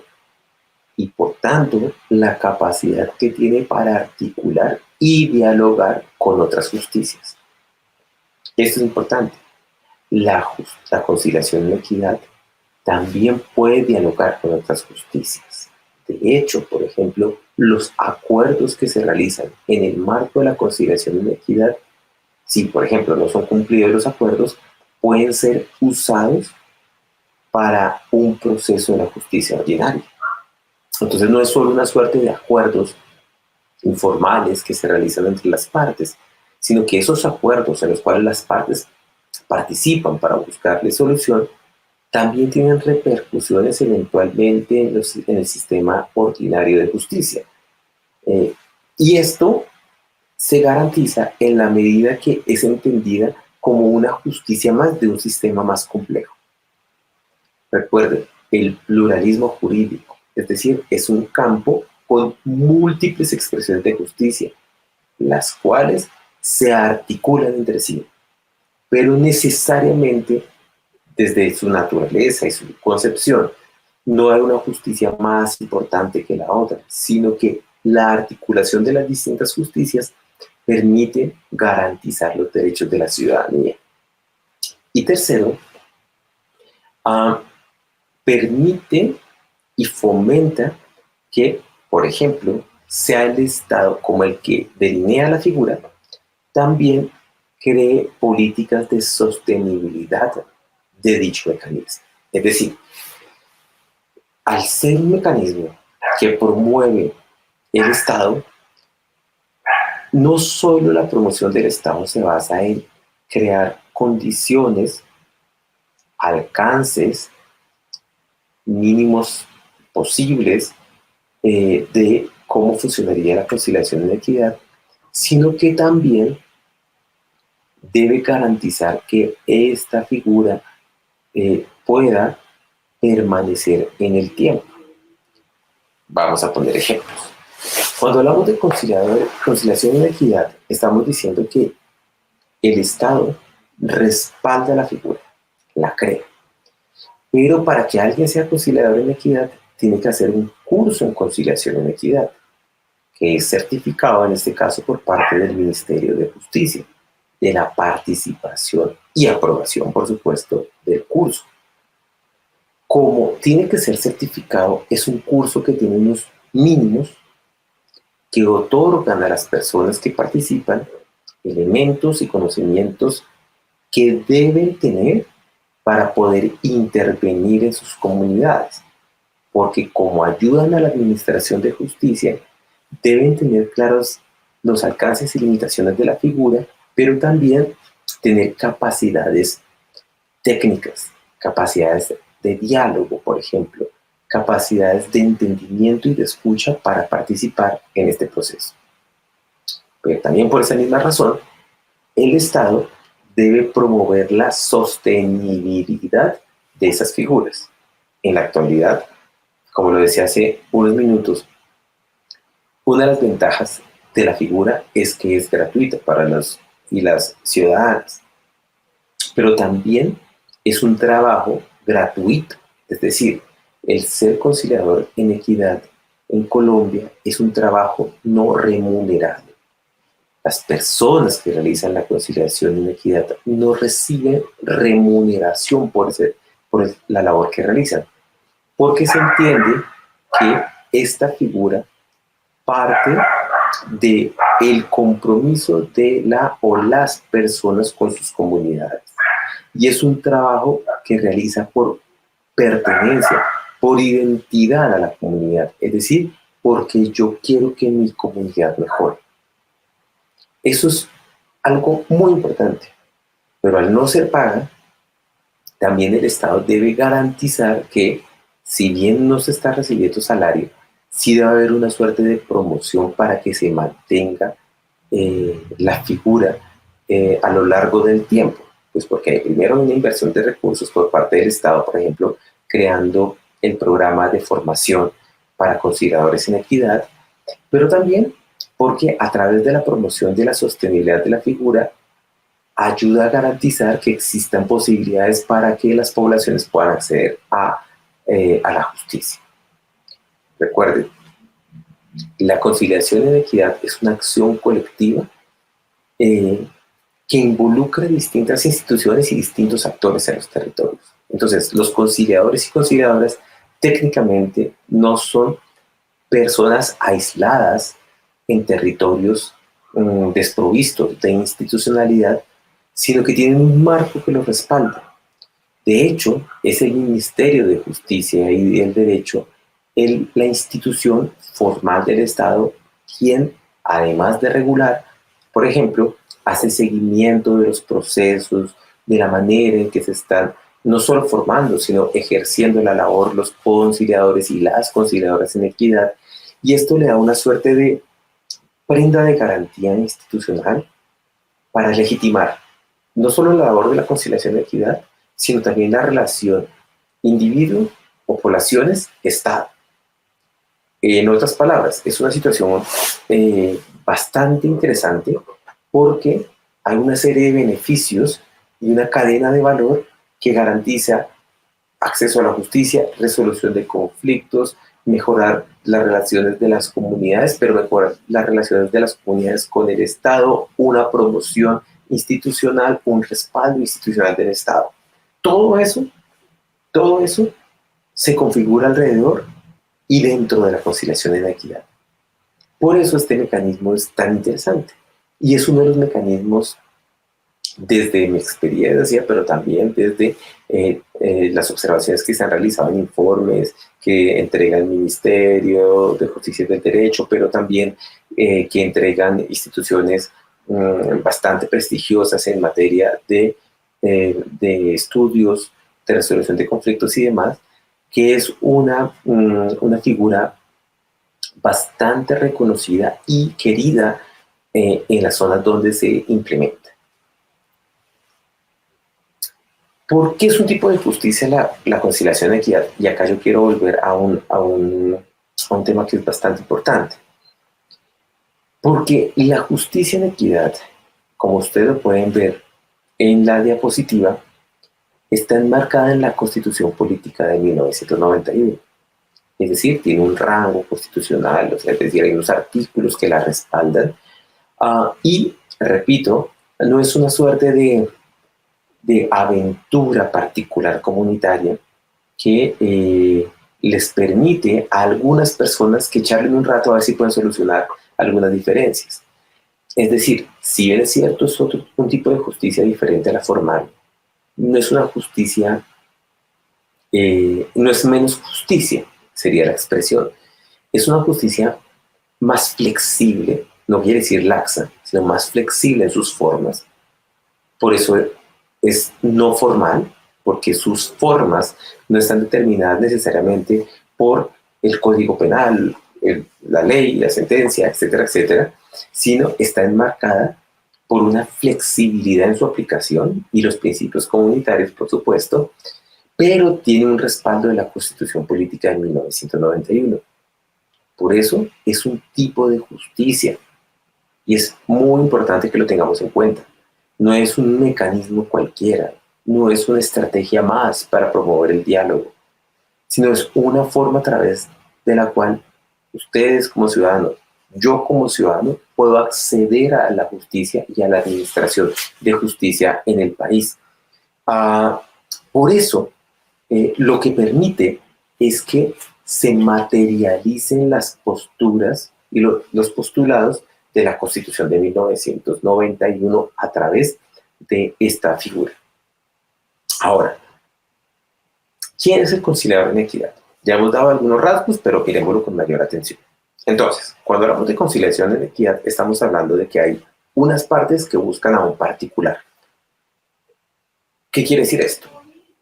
y por tanto la capacidad que tiene para articular y dialogar con otras justicias. Esto es importante. La conciliación y la equidad también puede dialogar con otras justicias. De hecho, por ejemplo, los acuerdos que se realizan en el marco de la conciliación y la equidad, si por ejemplo no son cumplidos los acuerdos, pueden ser usados para un proceso de la justicia ordinaria. Entonces no es solo una suerte de acuerdos informales que se realizan entre las partes, sino que esos acuerdos en los cuales las partes participan para buscarle solución también tienen repercusiones eventualmente en el sistema ordinario de justicia. Y esto se garantiza en la medida que es entendida como una justicia más de un sistema más complejo. Recuerden, el pluralismo jurídico, es decir, es un campo con múltiples expresiones de justicia, las cuales se articulan entre sí, pero necesariamente desde su naturaleza y su concepción, no hay una justicia más importante que la otra, sino que la articulación de las distintas justicias permite garantizar los derechos de la ciudadanía. Y tercero, permite y fomenta que, por ejemplo, sea el Estado como el que delinea la figura, también cree políticas de sostenibilidad de dicho mecanismo. Es decir, al ser un mecanismo que promueve el Estado, no solo la promoción del Estado se basa en crear condiciones, alcances mínimos posibles de cómo funcionaría la conciliación y la equidad, sino que también debe garantizar que esta figura pueda permanecer en el tiempo. Vamos a poner ejemplos. Cuando hablamos de conciliación y equidad, estamos diciendo que el Estado respalda la figura, la crea. Pero para que alguien sea conciliador en equidad, tiene que hacer un curso en conciliación en equidad, que es certificado en este caso por parte del Ministerio de Justicia, de la participación y aprobación, por supuesto, del curso. Como tiene que ser certificado, es un curso que tiene unos mínimos que otorgan a las personas que participan elementos y conocimientos que deben tener para poder intervenir en sus comunidades, porque como ayudan a la administración de justicia, deben tener claros los alcances y limitaciones de la figura, pero también tener capacidades técnicas, capacidades de diálogo, por ejemplo, capacidades de entendimiento y de escucha para participar en este proceso. Pero también por esa misma razón, el Estado debe promover la sostenibilidad de esas figuras. En la actualidad, como lo decía hace unos minutos, una de las ventajas de la figura es que es gratuita para los y las ciudadanas, pero también es un trabajo gratuito, es decir, el ser conciliador en equidad en Colombia es un trabajo no remunerado. Las personas que realizan la conciliación en equidad no reciben remuneración por la labor que realizan, porque se entiende que esta figura parte del compromiso de la o las personas con sus comunidades. Y es un trabajo que realiza por pertenencia, por identidad a la comunidad. Es decir, porque yo quiero que mi comunidad mejore. Eso es algo muy importante, pero al no ser paga, también el Estado debe garantizar que, si bien no se está recibiendo salario, sí debe haber una suerte de promoción para que se mantenga la figura a lo largo del tiempo. Pues porque hay primero una inversión de recursos por parte del Estado, por ejemplo, creando el programa de formación para conciliadores en equidad, pero también porque a través de la promoción de la sostenibilidad de la figura ayuda a garantizar que existan posibilidades para que las poblaciones puedan acceder a la justicia. Recuerden, la conciliación en equidad es una acción colectiva eh, que involucra distintas instituciones y distintos actores en los territorios. Entonces, los conciliadores y conciliadoras técnicamente no son personas aisladas en territorios desprovistos de institucionalidad, sino que tienen un marco que los respalda. De hecho, es el Ministerio de Justicia y del Derecho la institución formal del Estado quien, además de regular, por ejemplo, hace seguimiento de los procesos, de la manera en que se están no solo formando, sino ejerciendo la labor los conciliadores y las conciliadoras en equidad. Y esto le da una suerte de prenda de garantía institucional para legitimar no solo la labor de la conciliación de equidad, sino también la relación individuo o poblaciones-Estado. En otras palabras, es una situación bastante interesante porque hay una serie de beneficios y una cadena de valor que garantiza acceso a la justicia, resolución de conflictos, mejorar las relaciones de las comunidades, pero mejorar las relaciones de las comunidades con el Estado, una promoción institucional, un respaldo institucional del Estado. Todo eso se configura alrededor y dentro de la conciliación en la equidad. Por eso este mecanismo es tan interesante y es uno de los mecanismos, desde mi experiencia, pero también desde las observaciones que se han realizado en informes que entrega el Ministerio de Justicia y del Derecho, pero también que entregan instituciones bastante prestigiosas en materia de estudios de resolución de conflictos y demás, que es una figura bastante reconocida y querida en las zonas donde se implementa. ¿Por qué es un tipo de justicia la conciliación de equidad? Y acá yo quiero volver a un tema que es bastante importante. Porque la justicia en equidad, como ustedes lo pueden ver en la diapositiva, está enmarcada en la Constitución Política de 1991. Es decir, tiene un rango constitucional, o sea, es decir, hay unos artículos que la respaldan. Y, repito, no es una suerte de aventura particular comunitaria que les permite a algunas personas que charlen un rato a ver si pueden solucionar algunas diferencias. Es decir, si bien es cierto, es un tipo de justicia diferente a la formal, no es una justicia, no es menos justicia, sería la expresión. Es una justicia más flexible, no quiere decir laxa, sino más flexible en sus formas. Por eso es no formal, porque sus formas no están determinadas necesariamente por el Código Penal, la ley, la sentencia, etcétera, etcétera, sino está enmarcada por una flexibilidad en su aplicación y los principios comunitarios, por supuesto, pero tiene un respaldo de la Constitución Política de 1991. Por eso es un tipo de justicia y es muy importante que lo tengamos en cuenta. No es un mecanismo cualquiera, no es una estrategia más para promover el diálogo, sino es una forma a través de la cual ustedes como ciudadanos, yo como ciudadano, puedo acceder a la justicia y a la administración de justicia en el país. Por eso, lo que permite es que se materialicen las posturas y los postulados de la Constitución de 1991 a través de esta figura. Ahora, ¿quién es el conciliador en equidad? Ya hemos dado algunos rasgos, pero miremoslo con mayor atención. Entonces, cuando hablamos de conciliación en equidad, estamos hablando de que hay unas partes que buscan a un particular. ¿Qué quiere decir esto?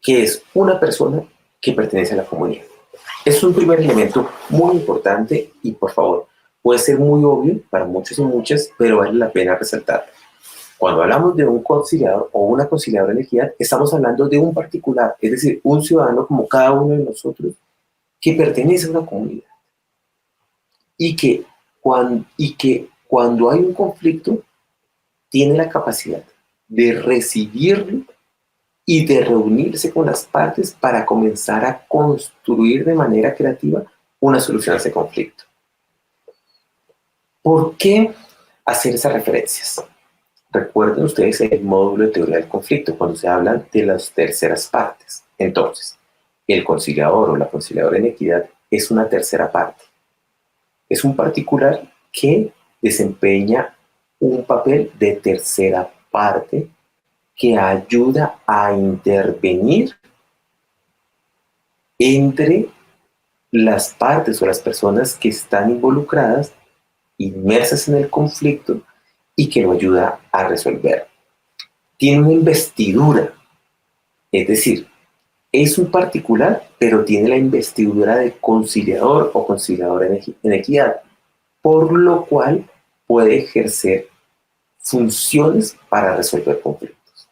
Que es una persona que pertenece a la comunidad. Es un primer elemento muy importante y, por favor, puede ser muy obvio para muchos y muchas, pero vale la pena resaltar. Cuando hablamos de un conciliador o una conciliadora en equidad, estamos hablando de un particular, es decir, un ciudadano como cada uno de nosotros que pertenece a una comunidad y que cuando hay un conflicto tiene la capacidad de recibirlo y de reunirse con las partes para comenzar a construir de manera creativa una solución a ese conflicto. ¿Por qué hacer esas referencias? Recuerden ustedes el módulo de teoría del conflicto cuando se habla de las terceras partes. Entonces, el conciliador o la conciliadora en equidad es una tercera parte. Es un particular que desempeña un papel de tercera parte que ayuda a intervenir entre las partes o las personas que están involucradas, inmersas en el conflicto y que lo ayuda a resolver. Tiene una investidura, es decir, es un particular, pero tiene la investidura de conciliador o conciliadora en equidad, por lo cual puede ejercer funciones para resolver conflictos.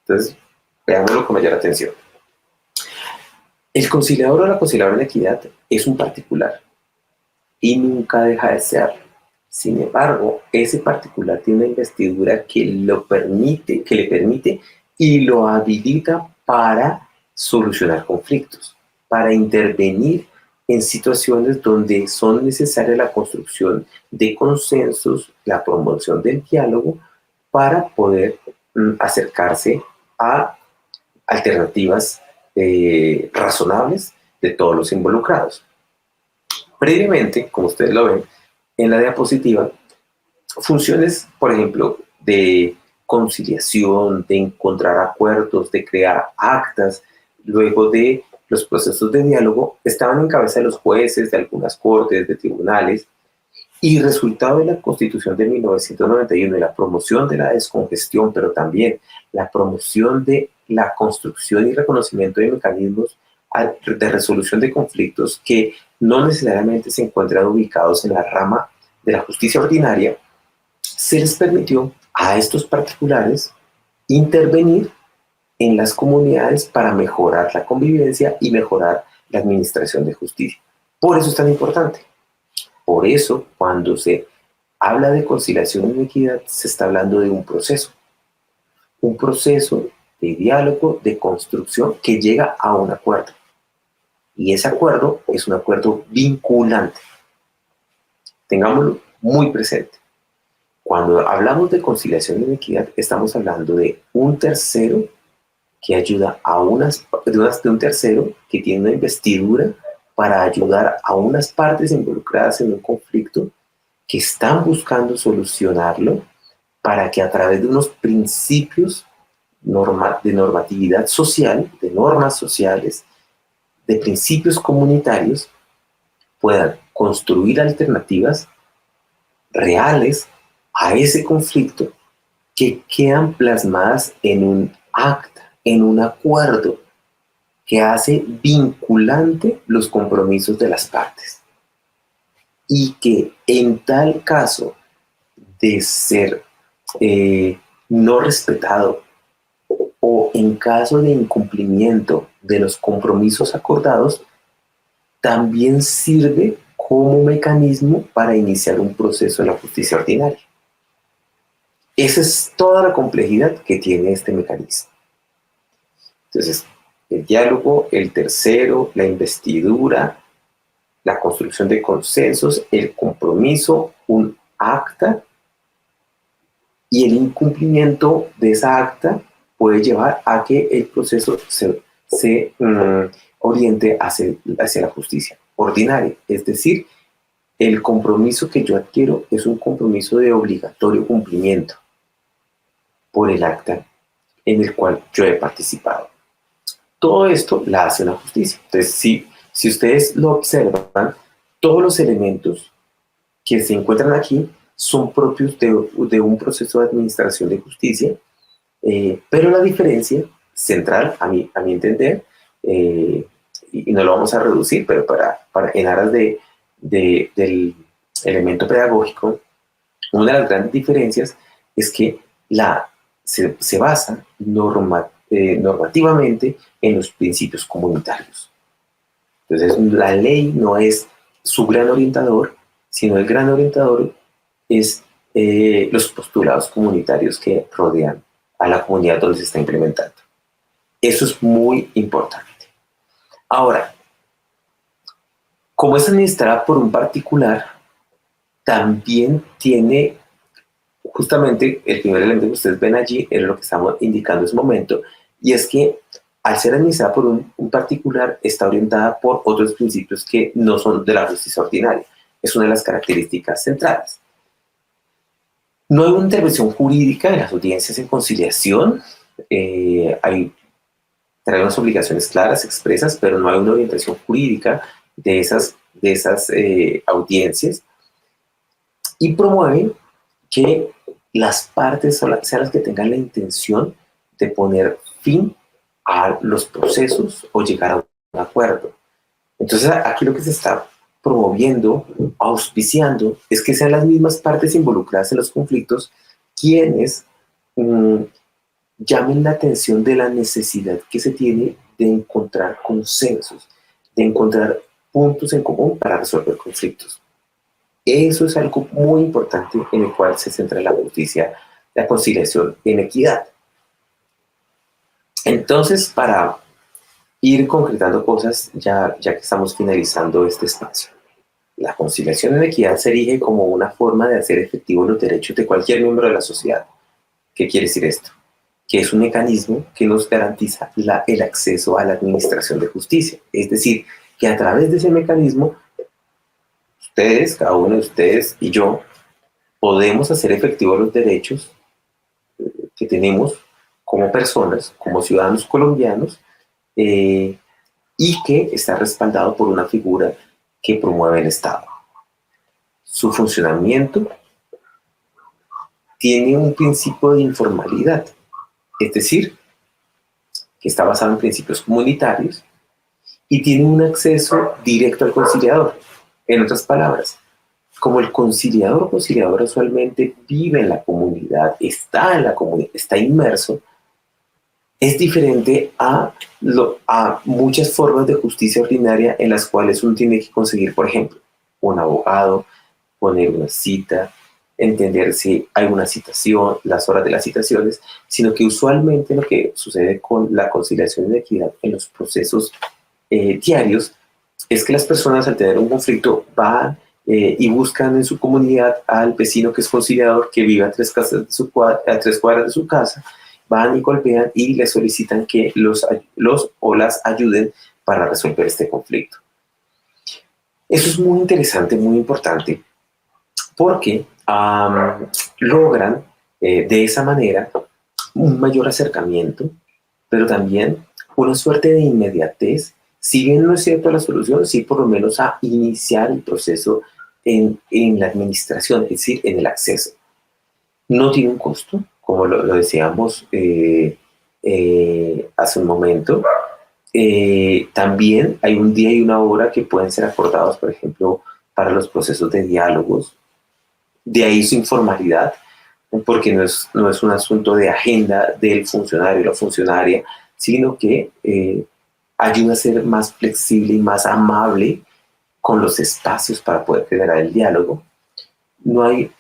Entonces, veámoslo con mayor atención. El conciliador o la conciliadora en equidad es un particular y nunca deja de serlo. Sin embargo, ese particular tiene una investidura que le permite y lo habilita para solucionar conflictos, para intervenir en situaciones donde son necesarias la construcción de consensos, la promoción del diálogo, para poder acercarse a alternativas razonables de todos los involucrados. Previamente, como ustedes lo ven en la diapositiva, funciones, por ejemplo, de conciliación, de encontrar acuerdos, de crear actas, luego de los procesos de diálogo, estaban en cabeza de los jueces, de algunas cortes, de tribunales, y resultado de la Constitución de 1991 y la promoción de la descongestión, pero también la promoción de la construcción y reconocimiento de mecanismos de resolución de conflictos que no necesariamente se encuentran ubicados en la rama de la justicia ordinaria, se les permitió a estos particulares intervenir en las comunidades para mejorar la convivencia y mejorar la administración de justicia. Por eso es tan importante. Por eso, cuando se habla de conciliación y equidad, se está hablando de un proceso de diálogo, de construcción que llega a un acuerdo. Y ese acuerdo es un acuerdo vinculante. Tengámoslo muy presente. Cuando hablamos de conciliación y equidad, estamos hablando de un tercero que ayuda de un tercero que tiene una investidura para ayudar a unas partes involucradas en un conflicto que están buscando solucionarlo para que a través de unos principios de normatividad social, de normas sociales, de principios comunitarios, puedan construir alternativas reales a ese conflicto que quedan plasmadas en un acta, en un acuerdo que hace vinculante los compromisos de las partes y que en tal caso de ser no respetado o en caso de incumplimiento de los compromisos acordados, también sirve como mecanismo para iniciar un proceso en la justicia ordinaria. Esa es toda la complejidad que tiene este mecanismo. Entonces, el diálogo, el tercero, la investidura, la construcción de consensos, el compromiso, un acta, y el incumplimiento de esa acta puede llevar a que el proceso se oriente hacia la justicia ordinaria. Es decir, el compromiso que yo adquiero es un compromiso de obligatorio cumplimiento por el acta en el cual yo he participado. Todo esto la hace la justicia. Entonces, si ustedes lo observan, todos los elementos que se encuentran aquí son propios de un proceso de administración de justicia, pero la diferencia central, a mi entender, y no lo vamos a reducir, pero en aras del elemento pedagógico, una de las grandes diferencias es que se basa normativamente en los principios comunitarios. Entonces, la ley no es su gran orientador, sino el gran orientador es los postulados comunitarios que rodean a la comunidad donde se está implementando. Eso es muy importante. Ahora, como es administrada por un particular, también tiene justamente el primer elemento que ustedes ven allí, es lo que estamos indicando en ese momento, y es que al ser administrada por un particular, está orientada por otros principios que no son de la justicia ordinaria. Es una de las características centrales. No hay una intervención jurídica en las audiencias en conciliación. Trae unas obligaciones claras, expresas, pero no hay una orientación jurídica de esas audiencias. Y promueven que las partes sean las que tengan la intención de poner fin a los procesos o llegar a un acuerdo. Entonces, aquí lo que se está promoviendo, auspiciando, es que sean las mismas partes involucradas en los conflictos quienes llamen la atención de la necesidad que se tiene de encontrar consensos, de encontrar puntos en común para resolver conflictos. Eso es algo muy importante en el cual se centra la justicia, la conciliación en equidad. Entonces, para ir concretando cosas, ya que estamos finalizando este espacio, la conciliación en equidad se erige como una forma de hacer efectivos los derechos de cualquier miembro de la sociedad. ¿Qué quiere decir esto? Que es un mecanismo que nos garantiza el acceso a la administración de justicia. Es decir, que a través de ese mecanismo, ustedes, cada uno de ustedes y yo, podemos hacer efectivos los derechos que tenemos como personas, como ciudadanos colombianos, y que está respaldado por una figura que promueve el Estado. Su funcionamiento tiene un principio de informalidad, es decir, que está basado en principios comunitarios y tiene un acceso directo al conciliador. En otras palabras, como el conciliador o conciliadora usualmente vive en la comunidad, está en la comunidad, está inmerso, es diferente a muchas formas de justicia ordinaria en las cuales uno tiene que conseguir, por ejemplo, un abogado, poner una cita, entender si hay una citación, las horas de las citaciones, sino que usualmente lo que sucede con la conciliación de equidad en los procesos diarios es que las personas al tener un conflicto van y buscan en su comunidad al vecino que es conciliador, que vive a 3 cuadras de su casa, van y golpean y le solicitan que los o las ayuden para resolver este conflicto. Eso es muy interesante, muy importante, porque logran de esa manera un mayor acercamiento, pero también una suerte de inmediatez. Si bien no es cierto la solución, sí por lo menos a iniciar el proceso en la administración, es decir, en el acceso. No tiene un costo, como lo decíamos hace un momento. También hay un día y una hora que pueden ser acordados, por ejemplo, para los procesos de diálogos. De ahí su informalidad, porque no es un asunto de agenda del funcionario o la funcionaria, sino que ayuda a ser más flexible y más amable con los espacios para poder generar el diálogo. No hay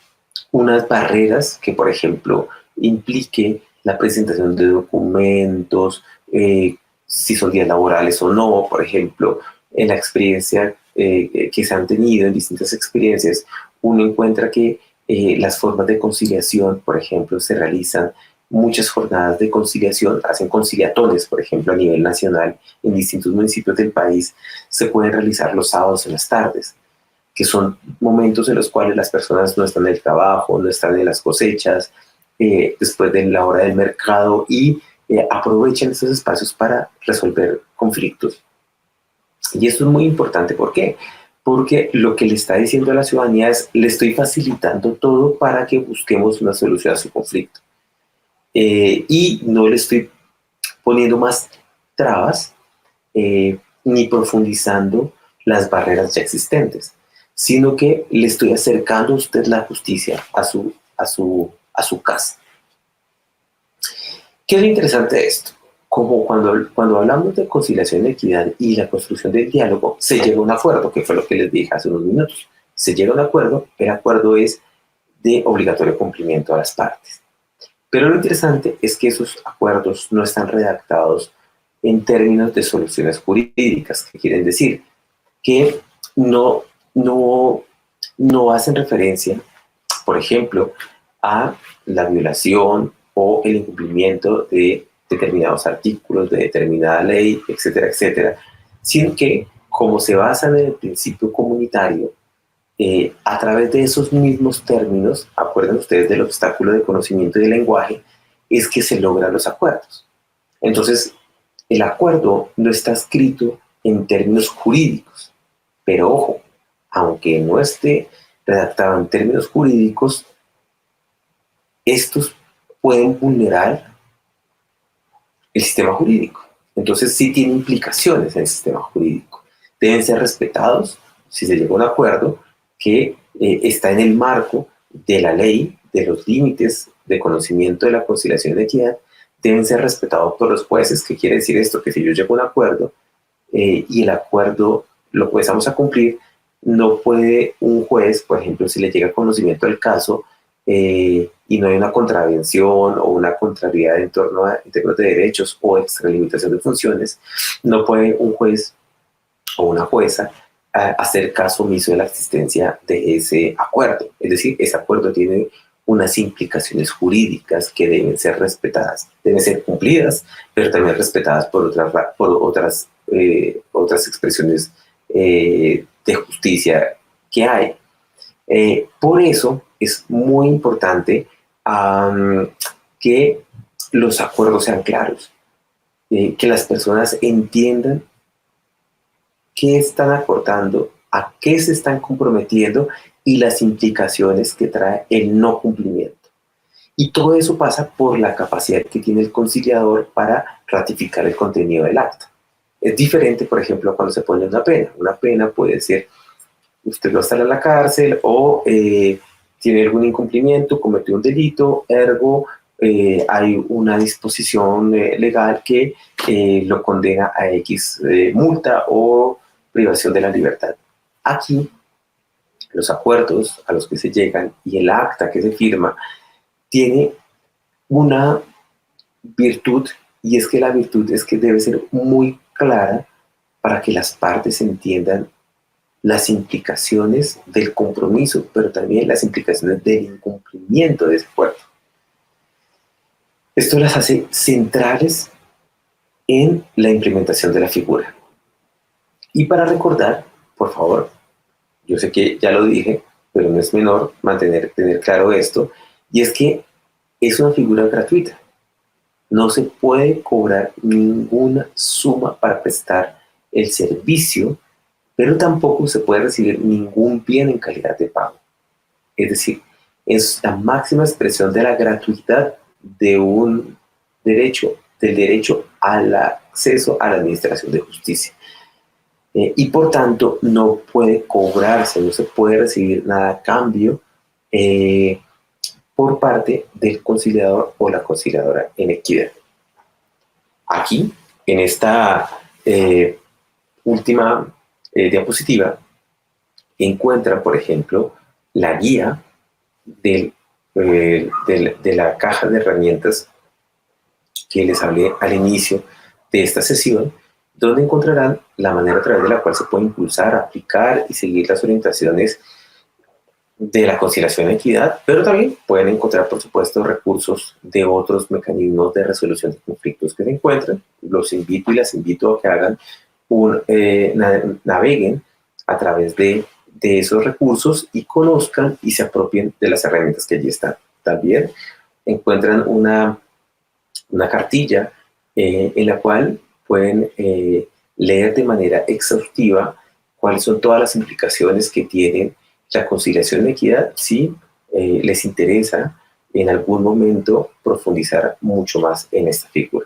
unas barreras que, por ejemplo, implique la presentación de documentos, si son días laborales o no. Por ejemplo, en la experiencia que se han tenido, en distintas experiencias, uno encuentra que las formas de conciliación, por ejemplo, se realizan muchas jornadas de conciliación, hacen conciliatones, por ejemplo, a nivel nacional, en distintos municipios del país, se pueden realizar los sábados en las tardes, que son momentos en los cuales las personas no están en el trabajo, no están en las cosechas, después de la hora del mercado, y aprovechan estos espacios para resolver conflictos. Y esto es muy importante, ¿por qué? porque lo que le está diciendo a la ciudadanía es, le estoy facilitando todo para que busquemos una solución a su conflicto. Y no le estoy poniendo más trabas ni profundizando las barreras ya existentes, sino que le estoy acercando a usted la justicia a su casa. ¿Qué es lo interesante de esto? Como cuando hablamos de conciliación, equidad y la construcción del diálogo, se llega a un acuerdo, que fue lo que les dije hace unos minutos. Se llega a un acuerdo, el acuerdo es de obligatorio cumplimiento a las partes. Pero lo interesante es que esos acuerdos no están redactados en términos de soluciones jurídicas, que quieren decir que no, no, no hacen referencia, por ejemplo, a la violación o el incumplimiento de determinados artículos, de determinada ley, etcétera, etcétera, sino que, como se basan en el principio comunitario, a través de esos mismos términos, acuerdan ustedes del obstáculo de conocimiento y de lenguaje, es que se logran los acuerdos. Entonces, el acuerdo no está escrito en términos jurídicos, pero ojo, aunque no esté redactado en términos jurídicos, estos pueden vulnerar el sistema jurídico. Entonces sí tiene implicaciones en el sistema jurídico. Deben ser respetados si se llega a un acuerdo que está en el marco de la ley, de los límites de conocimiento de la conciliación de equidad, deben ser respetados por los jueces. ¿Qué quiere decir esto? Que si yo llego a un acuerdo y el acuerdo lo empezamos a cumplir, no puede un juez, por ejemplo, si le llega conocimiento del caso y no hay una contravención o una contrariedad en torno a términos de derechos o extralimitación de funciones, no puede un juez o una jueza hacer caso omiso de la existencia de ese acuerdo. Es decir, ese acuerdo tiene unas implicaciones jurídicas que deben ser respetadas, deben ser cumplidas, pero también respetadas por otras expresiones de justicia que hay. Por eso es muy importante que los acuerdos sean claros, que las personas entiendan qué están acordando, a qué se están comprometiendo y las implicaciones que trae el no cumplimiento. Y todo eso pasa por la capacidad que tiene el conciliador para ratificar el contenido del acta. Es diferente, por ejemplo, cuando se pone una pena. Una pena puede ser, usted va a estar en la cárcel o tiene algún incumplimiento, cometió un delito, ergo hay una disposición legal que lo condena a X multa o privación de la libertad. Aquí, los acuerdos a los que se llegan y el acta que se firma tiene una virtud, y es que la virtud es que debe ser muy clara para que las partes entiendan las implicaciones del compromiso, pero también las implicaciones del incumplimiento de ese acuerdo. Esto las hace centrales en la implementación de la figura. Y para recordar, por favor, yo sé que ya lo dije, pero no es menor tener claro esto, y es que es una figura gratuita. No se puede cobrar ninguna suma para prestar el servicio, pero tampoco se puede recibir ningún bien en calidad de pago. Es decir, es la máxima expresión de la gratuidad de un derecho, del derecho al acceso a la administración de justicia. Y por tanto no puede cobrarse, no se puede recibir nada a cambio por parte del conciliador o la conciliadora en equidad. Aquí, en esta última diapositiva, encuentran, por ejemplo, la guía de la caja de herramientas que les hablé al inicio de esta sesión, donde encontrarán la manera a través de la cual se puede impulsar, aplicar y seguir las orientaciones de la conciliación de equidad, pero también pueden encontrar, por supuesto, recursos de otros mecanismos de resolución de conflictos que se encuentran. Los invito y las invito a que hagan naveguen a través de esos recursos y conozcan y se apropien de las herramientas que allí están. También encuentran una cartilla en la cual pueden leer de manera exhaustiva cuáles son todas las implicaciones que tiene la conciliación de equidad si les interesa en algún momento profundizar mucho más en esta figura.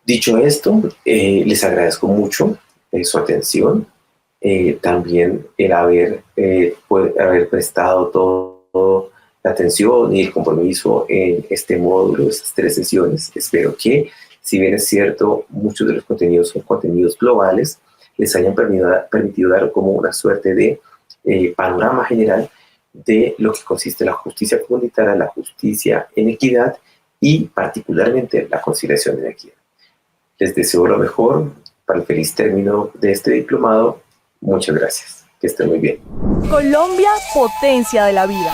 Dicho esto, les agradezco mucho su atención, también el haber prestado toda la atención y el compromiso en este módulo, estas 3 sesiones. Espero que, si bien es cierto, muchos de los contenidos son contenidos globales, les hayan permitido dar como una suerte de panorama general de lo que consiste la justicia comunitaria, la justicia en equidad y particularmente la conciliación en equidad. Les deseo lo mejor para el feliz término de este diplomado. Muchas gracias. Que estén muy bien. Colombia, potencia de la vida.